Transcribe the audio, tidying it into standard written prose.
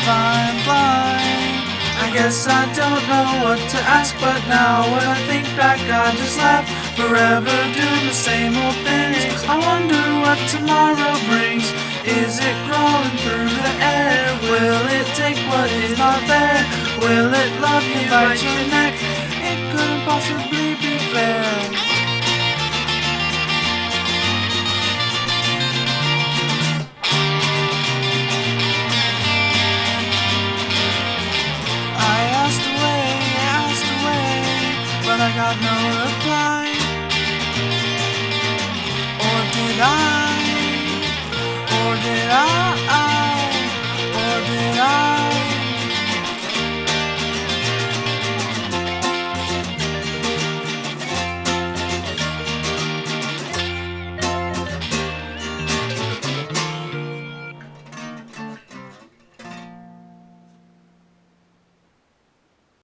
I'm blind. I guess I don't know what to ask, but now when I think back I just laugh. Forever doing the same old things. I wonder what tomorrow brings. Is it crawling through the air? Will it take what is not there? Will it love you, bite your neck? It couldn't possibly be fair.